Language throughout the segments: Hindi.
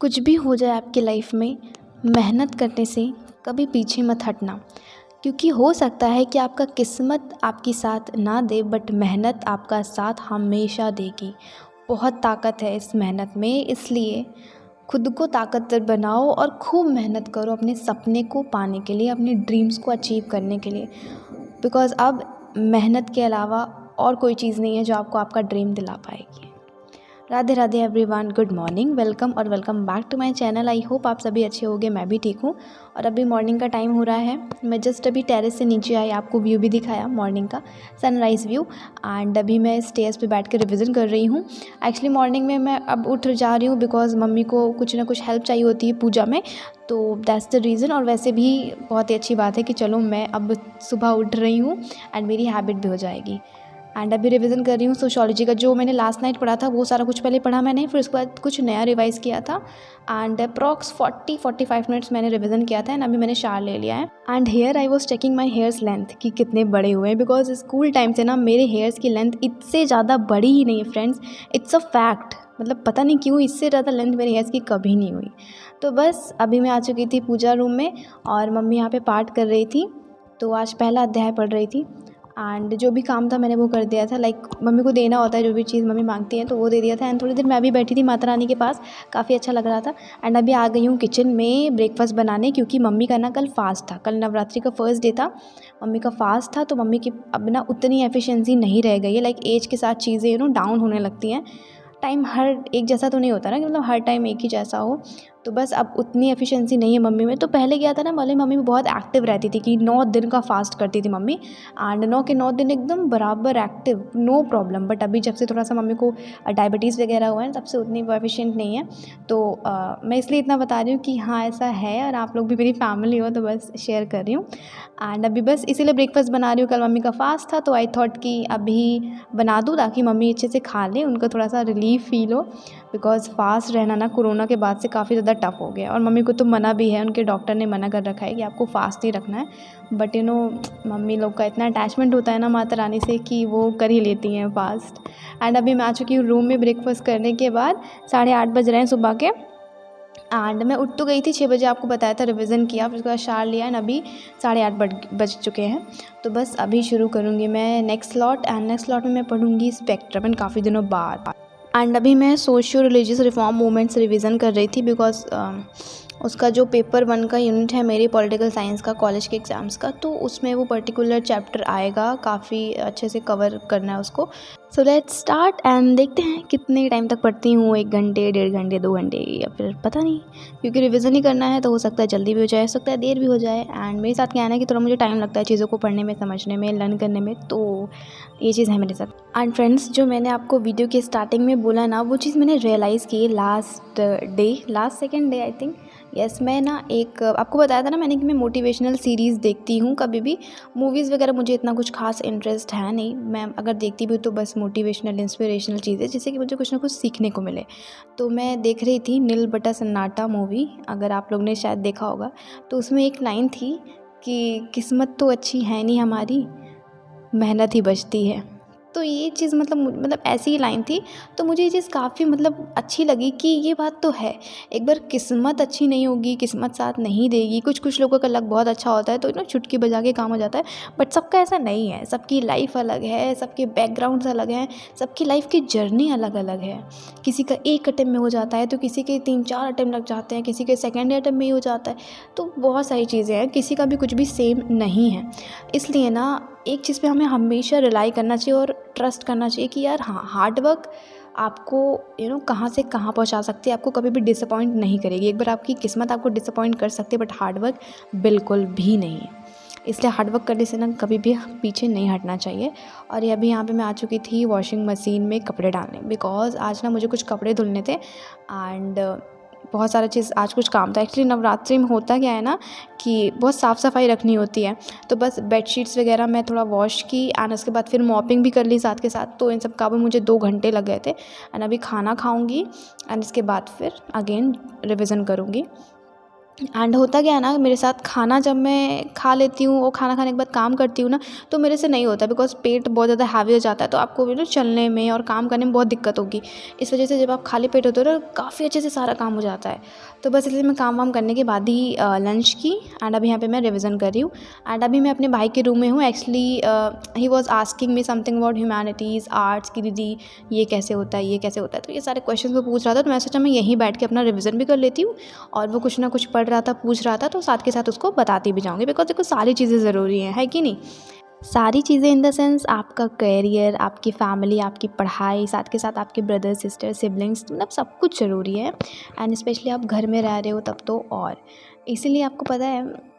कुछ भी हो जाए आपकी लाइफ में, मेहनत करने से कभी पीछे मत हटना। क्योंकि हो सकता है कि आपका किस्मत आपकी साथ ना दे, बट मेहनत आपका साथ हमेशा देगी। बहुत ताकत है इस मेहनत में, इसलिए खुद को ताकतवर बनाओ और खूब मेहनत करो अपने सपने को पाने के लिए, अपने ड्रीम्स को अचीव करने के लिए। बिकॉज़ अब मेहनत के अलावा और कोई चीज़ नहीं है जो आपको आपका ड्रीम दिला पाएगी। Radhe Radhe everyone, good morning, welcome और welcome back to my channel. I hope आप सभी अच्छे होंगे, मैं भी ठीक हूँ। और अभी मॉर्निंग का टाइम हो रहा है, मैं जस्ट अभी टेरेस से नीचे आई, आपको व्यू भी दिखाया मॉर्निंग का, सनराइज़ व्यू। एंड अभी मैं स्टेयर्स पे बैठ कर रिविज़न कर रही हूँ। एक्चुअली मॉर्निंग में मैं अब उठ जा रही हूँ बिकॉज़ मम्मी को कुछ ना कुछ हेल्प चाहिए होती है पूजा में, तो दैट्स द रीज़न। और वैसे भी बहुत ही अच्छी बात है कि चलो मैं अब सुबह उठ रही हूँ एंड मेरी हैबिट भी हो जाएगी। एंड अभी रिवीजन कर रही हूँ सोशियोलॉजी का, जो मैंने लास्ट नाइट पढ़ा था वो सारा कुछ पहले पढ़ा मैंने, फिर उसके बाद कुछ नया रिवाइज़ किया था। एंड अप्रॉक्स 40-45 मिनट्स मैंने रिवीजन किया था एंड अभी मैंने शावर ले लिया है। And here I was checking my hairs length कि कितने बड़े हुए हैं, बिकॉज स्कूल टाइम से ना मेरे हेयर्स की लेंथ इससे ज़्यादा बड़ी ही नहीं है फ्रेंड्स। इट्स अ फैक्ट, मतलब पता नहीं क्यों इससे ज़्यादा लेंथ मेरे हेयर्स की कभी नहीं हुई। तो बस अभी मैं आ चुकी थी पूजा रूम में और मम्मी यहाँ पे पाठ कर रही थी, तो आज पहला अध्याय पढ़ रही थी। एंड जो भी काम था मैंने वो कर दिया था, लाइक मम्मी को देना होता है जो भी चीज़ मम्मी मांगती हैं, तो वो दे दिया था। एंड थोड़ी देर मैं भी बैठी थी माता रानी के पास, काफ़ी अच्छा लग रहा था। एंड अभी आ गई हूँ किचन में ब्रेकफास्ट बनाने, क्योंकि मम्मी का ना कल फास्ट था, कल नवरात्रि का फर्स्ट डे था, मम्मी का फास्ट था। तो मम्मी की अब ना उतनी एफिशिएंसी नहीं रह गई है, लाइक एज के साथ चीज़ें डाउन होने लगती हैं। टाइम हर एक जैसा तो नहीं होता ना, कि मतलब हर टाइम एक ही जैसा हो। तो बस अब उतनी एफिशिएंसी नहीं है मम्मी में। तो पहले क्या था ना, भले मम्मी बहुत एक्टिव रहती थी कि 9 दिन का फास्ट करती थी मम्मी, एंड 9 के 9 दिन एकदम बराबर एक्टिव, नो प्रॉब्लम। बट अभी जब से थोड़ा सा मम्मी को डायबिटीज़ वगैरह हुआ है, तब से उतनी वो एफिशिएंट नहीं है। तो मैं इसलिए इतना बता रही हूँ कि हाँ ऐसा है, और आप लोग भी मेरी फैमिली हो तो बस शेयर कर रही हूँ। एंड अभी बस इसीलिए ब्रेकफास्ट बना रही हूँ, कल मम्मी का फास्ट था तो आई थॉट कि अभी बना दूँ ताकि मम्मी अच्छे से खा लें, उनको थोड़ा सा रिलीफ फील हो। बिकॉज़ फास्ट रहना ना कोरोना के बाद से काफ़ी ज़्यादा टफ हो गया, और मम्मी को तो मना भी है, उनके डॉक्टर ने मना कर रखा है कि आपको फास्ट नहीं रखना है। बट मम्मी लोग का इतना अटैचमेंट होता है ना माता रानी से कि वो कर ही लेती हैं फास्ट। एंड अभी मैं आ चुकी हूँ रूम में ब्रेकफास्ट करने के बाद, 8:30 बज रहे हैं सुबह के। एंड मैं उठ तो गई थी 6 बजे, आपको बताया था, रिवीजन किया, फिर उसके बाद शावर लिया एंड अभी 8:30 बज चुके हैं। तो बस अभी शुरू करूँगी मैं next slot, and next slot में मैं पढ़ूँगी स्पेक्ट्रम, एंड काफ़ी दिनों बाद। एंड अभी मैं socio religious reform movements revision कर रही थी, बिकॉज उसका जो पेपर 1 का यूनिट है मेरी पॉलिटिकल साइंस का, कॉलेज के एग्ज़ाम्स का, तो उसमें वो पर्टिकुलर चैप्टर आएगा, काफ़ी अच्छे से कवर करना है उसको। सो लेट्स स्टार्ट एंड देखते हैं कितने टाइम तक पढ़ती हूँ, 1 घंटे, 1.5 घंटे, 2 घंटे, या फिर पता नहीं, क्योंकि रिवीजन ही करना है तो हो सकता है जल्दी भी हो जाए, हो सकता है देर भी हो जाए। एंड मेरे साथ क्या है ना कि थोड़ा मुझे टाइम लगता है चीज़ों को पढ़ने में, समझने में, लर्न करने में, तो ये चीज़ है मेरे साथ। एंड फ्रेंड्स, जो मैंने आपको वीडियो के स्टार्टिंग में बोला ना, वो चीज़ मैंने रियलाइज़ की last second day I think. Yes, मैं ना एक आपको बताया था ना मैंने कि मैं मोटिवेशनल सीरीज़ देखती हूँ। कभी भी मूवीज़ वगैरह मुझे इतना कुछ खास इंटरेस्ट है नहीं, मैं अगर देखती भी हूँ तो बस मोटिवेशनल इंस्पिरेशनल चीज़ें, जिससे कि मुझे कुछ ना कुछ सीखने को मिले। तो मैं देख रही थी नील बटा सन्नाटा मूवी, अगर आप लोग ने शायद देखा होगा। तो उसमें एक लाइन थी कि किस्मत तो अच्छी है नहीं हमारी, मेहनत ही बचती है। तो ये चीज़ मतलब ऐसी ही लाइन थी, तो मुझे ये चीज़ काफ़ी अच्छी लगी कि ये बात तो है। एक बार किस्मत अच्छी नहीं होगी, किस्मत साथ नहीं देगी, कुछ लोगों का लक बहुत अच्छा होता है तो चुटकी बजा के काम हो जाता है। बट सबका ऐसा नहीं है, सबकी लाइफ अलग है, सबके बैकग्राउंड्स अलग हैं, सबकी लाइफ की जर्नी अलग अलग है। किसी का एक अटेम्प्ट में हो जाता है तो किसी के 3-4 अटेम्प्ट लग जाते हैं, किसी के सेकेंड अटेम्प्ट में ही हो जाता है। तो बहुत सारी चीज़ें हैं, किसी का भी कुछ भी सेम नहीं है। इसलिए ना एक चीज़ पे हमें हमेशा रिलाई करना चाहिए और ट्रस्ट करना चाहिए कि यार हाँ, हार्ड वर्क आपको कहाँ से कहाँ पहुँचा सकती है, आपको कभी भी डिसअपॉइंट नहीं करेगी। एक बार आपकी किस्मत आपको डिसअपॉइंट कर सकती है, बट हार्ड वर्क बिल्कुल भी नहीं है। इसलिए हार्ड वर्क करने से ना कभी भी पीछे नहीं हटना चाहिए। और ये अभी यहाँ पे मैं आ चुकी थी वॉशिंग मशीन में कपड़े डालने, बिकॉज़ आज ना मुझे कुछ कपड़े धुलने थे एंड बहुत सारा चीज़ आज कुछ काम था। एक्चुअली नवरात्रि में होता क्या है ना कि बहुत साफ़ सफाई रखनी होती है, तो बस बेडशीट्स वगैरह मैं थोड़ा वॉश की एंड उसके बाद फिर मॉपिंग भी कर ली साथ के साथ। तो इन सब कामों में मुझे 2 घंटे लग गए थे। एंड अभी खाना खाऊंगी एंड इसके बाद फिर अगेन रिवीजन करूँगी। एंड होता क्या है ना, मेरे साथ खाना जब मैं खा लेती हूँ और खाना खाने के बाद काम करती हूँ ना, तो मेरे से नहीं होता, बिकॉज पेट बहुत ज़्यादा हैवी हो जाता है, तो आपको भी ना चलने में और काम करने में बहुत दिक्कत होगी। इस वजह से जब आप खाली पेट होते हो ना, काफ़ी अच्छे से सारा काम हो जाता है। तो बस इसलिए मैं काम वाम करने के बाद ही लंच की, एंड अभी यहाँ पे मैं रिविज़न कर रही हूँ। एंड अभी मैं अपने भाई के रूम में हूँ। Actually he was asking me something about humanities arts की, दीदी ये कैसे होता है, ये कैसे होता है, तो ये सारे क्वेश्चन वो पूछ रहा था। तो मैं सोचा मैं यहीं बैठ के अपना रिविज़न भी कर लेती हूँ, और वो कुछ ना कुछ पढ़ रहा था, पूछ रहा था, तो साथ के साथ उसको बताती भी जाऊँगी, बिकॉज देखो सारी चीज़ें ज़रूरी हैं, है कि नहीं। सारी चीज़ें इन द सेंस आपका करियर, आपकी फैमिली, आपकी पढ़ाई, साथ के साथ आपके ब्रदर सिस्टर सिबलिंग्स, मतलब सब कुछ ज़रूरी है। एंड स्पेशली आप घर में रह रहे हो तब तो और, इसीलिए आपको पता है,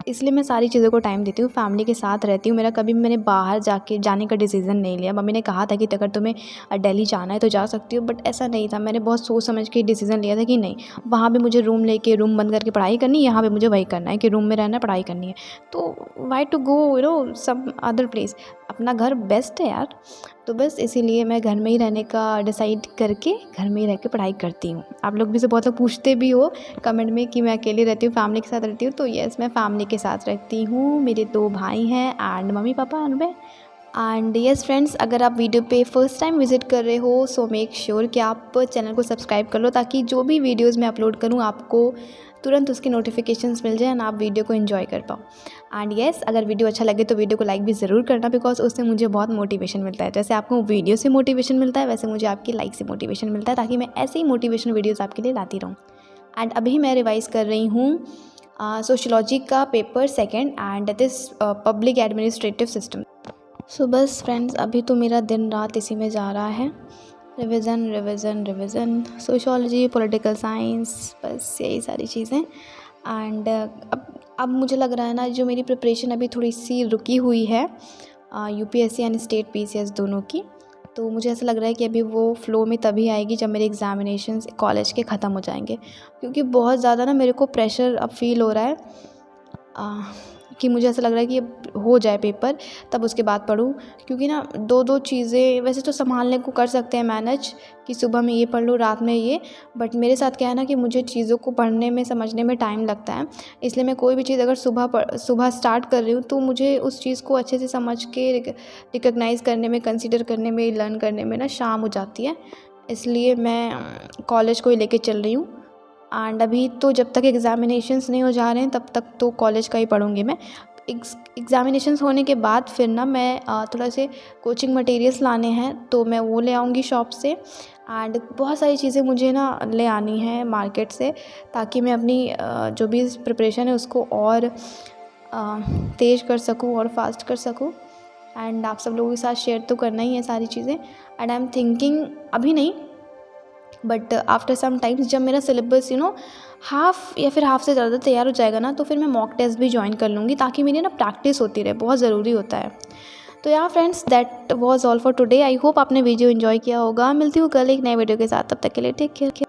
इसलिए मैं सारी चीज़ों को टाइम देती हूँ, फैमिली के साथ रहती हूँ। मेरा कभी मैंने बाहर जाने का डिसीज़न नहीं लिया। मम्मी ने कहा था कि अगर तुम्हें दिल्ली जाना है तो जा सकती हो, बट ऐसा नहीं था। मैंने बहुत सोच समझ के डिसीज़न लिया था कि नहीं, वहाँ भी मुझे रूम बंद करके पढ़ाई करनी है, यहाँ भी मुझे वही करना है कि रूम में रहना है, पढ़ाई करनी है। तो why to go some other place, अपना घर बेस्ट है यार। तो बस इसीलिए मैं घर में ही रहने का डिसाइड करके घर में ही रह के पढ़ाई करती हूँ। आप लोग भी से बहुत लोग पूछते भी हो कमेंट में कि मैं अकेले रहती हूँ, फैमिली के साथ रहती हूँ, तो यस, मैं फैमिली के साथ रहती हूँ। मेरे 2 भाई हैं एंड मम्मी पापा एंड मैं। एंड यस फ्रेंड्स, अगर आप वीडियो पे फर्स्ट टाइम विजिट कर रहे हो, सो मेक श्योर कि आप चैनल को सब्सक्राइब कर लो, ताकि जो भी वीडियोज़ मैं अपलोड करूँ आपको तुरंत उसकी नोटिफिकेशंस मिल जाए, एंड आप वीडियो को एंजॉय कर पाओ। एंड यस, अगर वीडियो अच्छा लगे तो वीडियो को लाइक भी ज़रूर करना, बिकॉज उससे मुझे बहुत मोटिवेशन मिलता है। जैसे आपको वीडियो से मोटिवेशन मिलता है, वैसे मुझे आपकी लाइक से मोटिवेशन मिलता है, ताकि मैं ऐसे ही मोटिवेशन वीडियोज़ आपके लिए लाती रहूँ। एंड अभी मैं रिवाइज़ कर रही हूँ सोशियोलॉजी का paper second, and that is public administrative system. So बस फ्रेंड्स, अभी तो मेरा दिन रात इसी में जा रहा है, revision revision revision, sociology, political science, बस यही सारी चीज़ें। एंड अब मुझे लग रहा है ना, जो मेरी प्रिपरेशन अभी थोड़ी सी रुकी हुई है यूपीएससी एंड स्टेट पीसीएस दोनों की, तो मुझे ऐसा लग रहा है कि अभी वो फ़्लो में तभी आएगी जब मेरे एग्ज़ामिनेशंस कॉलेज के ख़त्म हो जाएंगे। क्योंकि बहुत ज़्यादा ना मेरे को प्रेशर अब फील हो रहा है, कि मुझे ऐसा लग रहा है कि अब हो जाए पेपर, तब उसके बाद पढूँ। क्योंकि ना दो चीज़ें वैसे तो संभालने को कर सकते हैं मैनेज, कि सुबह में ये पढ़ लूँ, रात में ये, बट मेरे साथ क्या है ना कि मुझे चीज़ों को पढ़ने में, समझने में टाइम लगता है। इसलिए मैं कोई भी चीज़ अगर सुबह स्टार्ट कर रही हूँ, तो मुझे उस चीज़ को अच्छे से समझ के रिकग्नाइज़ करने में, कंसिडर करने में, लर्न करने में ना शाम हो जाती है। इसलिए मैं कॉलेज को ही लेके चल रही हूँ। एंड अभी तो जब तक एग्ज़ामिनेशंस नहीं हो जा रहे हैं, तब तक तो कॉलेज का ही पढ़ूँगी मैं। एग्ज़ामिनेशंस होने के बाद फिर ना मैं थोड़ा से कोचिंग मटेरियल्स लाने हैं, तो मैं वो ले आऊँगी शॉप से। एंड बहुत सारी चीज़ें मुझे ना ले आनी है मार्केट से, ताकि मैं अपनी जो भी प्रिपरेशन है उसको और तेज़ कर सकूँ और फास्ट कर सकूँ। एंड आप सब लोगों के साथ शेयर तो करना ही है सारी चीज़ें। एंड आई एम थिंकिंग, अभी नहीं, बट आफ्टर सम टाइम्स, जब मेरा सिलेबस हाफ़ या फिर हाफ़ से ज़्यादा तैयार हो जाएगा ना, तो फिर मैं मॉक टेस्ट भी ज्वाइन कर लूँगी, ताकि मेरी ना प्रैक्टिस होती रहे, बहुत ज़रूरी होता है। तो या friends, that was all for today. I hope आपने वीडियो एंजॉय किया होगा। मिलती हूँ कल एक नए वीडियो के साथ, तब तक के लिए टेक केयर।